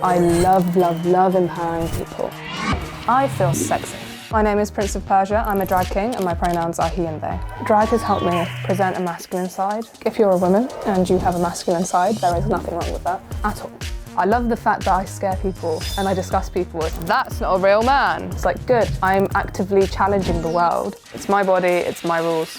I love empowering people. I feel sexy. My name is Prince of Persia, I'm a drag king and my pronouns are he and they. Drag has helped me present a masculine side. If you're a woman and you have a masculine side, there is nothing wrong with that at all. I love the fact that I scare people and I discuss people as, that's not a real man. It's like, good, I'm actively challenging the world. It's my body, it's my rules.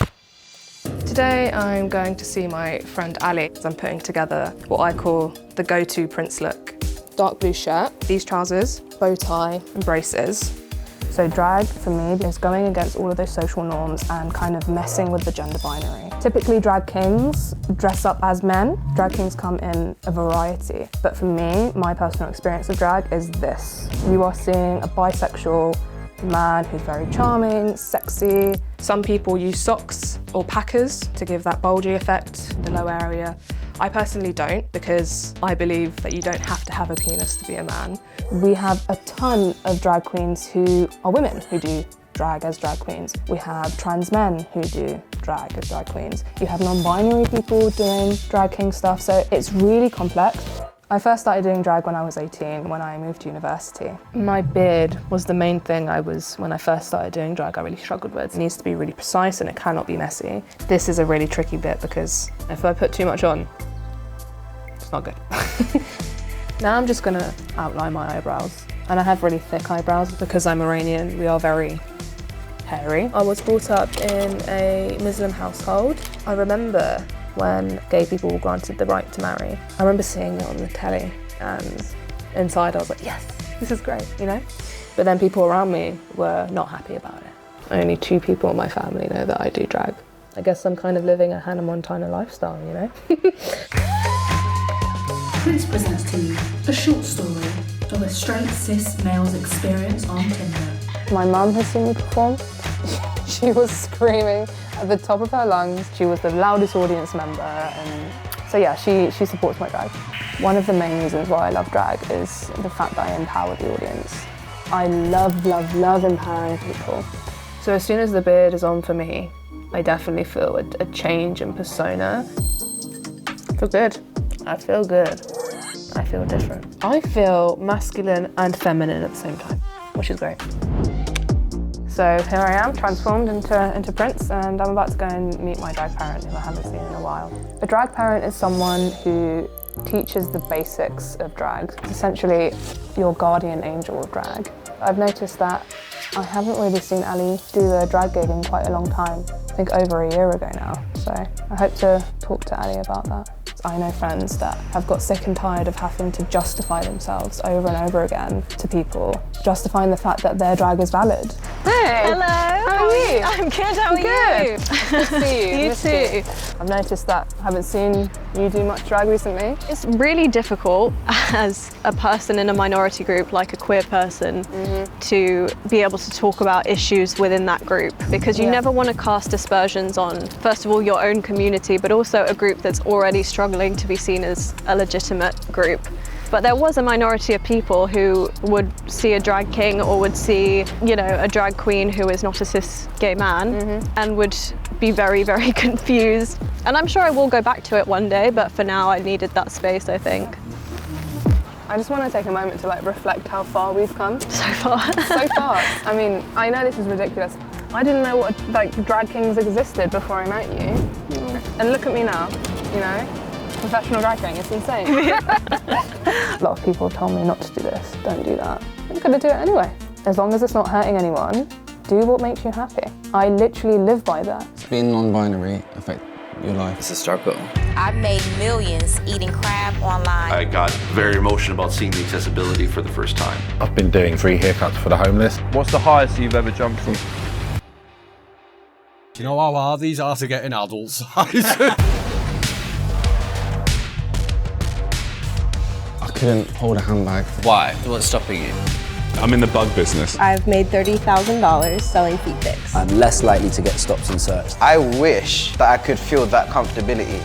Today I'm going to see my friend Ali. I'm putting together what I call the go-to Prince look. Dark blue shirt, these trousers, bow tie and braces. So drag, for me, is going against all of those social norms and kind of messing with the gender binary. Typically, drag kings dress up as men. Drag kings come in a variety. But for me, my personal experience of drag is this. You are seeing a bisexual man who's very charming, sexy. Some people use socks or packers to give that bulgy effect in the lower area. I personally don't, because I believe that you don't have to have a penis to be a man. We have a ton of drag queens who are women who do drag as drag queens. We have trans men who do drag as drag queens. You have non-binary people doing drag king stuff, so it's really complex. I first started doing drag when I was 18, when I moved to university. My beard was the main thing when I first started doing drag, I really struggled with. It needs to be really precise and it cannot be messy. This is a really tricky bit because if I put too much on, it's not good. Now I'm just gonna outline my eyebrows. And I have really thick eyebrows because I'm Iranian, we are very hairy. I was brought up in a Muslim household. I remember when gay people were granted the right to marry. I remember seeing it on the telly and inside I was like, yes, this is great, you know? But then people around me were not happy about it. Only 2 people in my family know that I do drag. I guess I'm kind of living a Hannah Montana lifestyle, you know? Prince presents to you a short story of a straight cis male's experience on Tinder. My mum has seen me perform. She was screaming at the top of her lungs. She was the loudest audience member, and so yeah, she supports my drag. One of the main reasons why I love drag is the fact that I empower the audience. I love empowering people. So as soon as the beard is on for me, I definitely feel a change in persona. I feel good. I feel good. I feel different. I feel masculine and feminine at the same time, which is great. So here I am, transformed into Prince, and I'm about to go and meet my drag parent, who I haven't seen in a while. A drag parent is someone who teaches the basics of drag. It's essentially your guardian angel of drag. I've noticed that I haven't really seen Ali do a drag gig in quite a long time. I think over a year ago now. So I hope to talk to Ali about that. I know friends that have got sick and tired of having to justify themselves over and over again to people, justifying the fact that their drag is valid. Hey! Hello! How are you? I'm good, how are you? Good. Good to see you. You too. I've noticed that I haven't seen you do much drag recently. It's really difficult as a person in a minority group, like a queer person, to be able to talk about issues within that group, because you never want to cast aspersions on, first of all, your own community, but also a group that's already struggling to be seen as a legitimate group. But there was a minority of people who would see a drag king or would see, you know, a drag queen who is not a cis gay man and would be very, very confused. And I'm sure I will go back to it one day, but for now I needed that space, I think. I just want to take a moment to reflect how far we've come. So far. So fast. I mean, I know this is ridiculous. I didn't know what drag kings existed before I met you. And look at me now, you know? Professional drag king, it's insane. A lot of people have told me not to do this, don't do that. I'm gonna do it anyway. As long as it's not hurting anyone, do what makes you happy. I literally live by that. Being non-binary affect your life. It's a struggle. I've made millions eating crab online. I got very emotional about seeing the accessibility for the first time. I've been doing free haircuts for the homeless. What's the highest you've ever jumped from? Do you know how hard these are to get in adults? I couldn't hold a handbag. Why? What's stopping you? I'm in the bug business. I've made $30,000 selling feet pics. I'm less likely to get stopped and searched. I wish that I could feel that comfortability